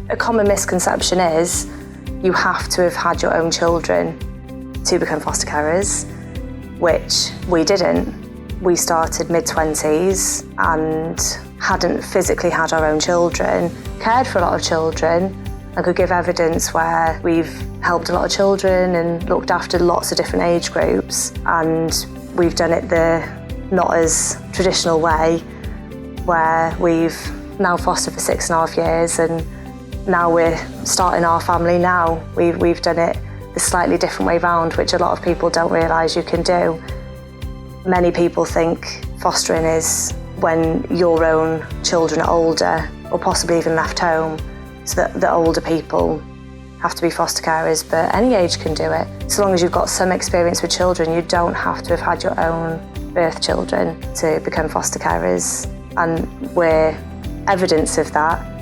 A common misconception is you have to have had your own children to become foster carers, which we didn't. We started mid-20s and hadn't physically had our own children, cared for a lot of children, and could give evidence where we've helped a lot of children and looked after lots of different age groups. And we've done it the not as traditional way, where we've now fostered for 6.5 years, and now we're starting our family now. We've done it the slightly different way round, which a lot of people don't realise you can do. Many people think fostering is when your own children are older, or possibly even left home, so that the older people have to be foster carers, but any age can do it. So long as you've got some experience with children, you don't have to have had your own birth children to become foster carers. And we're evidence of that.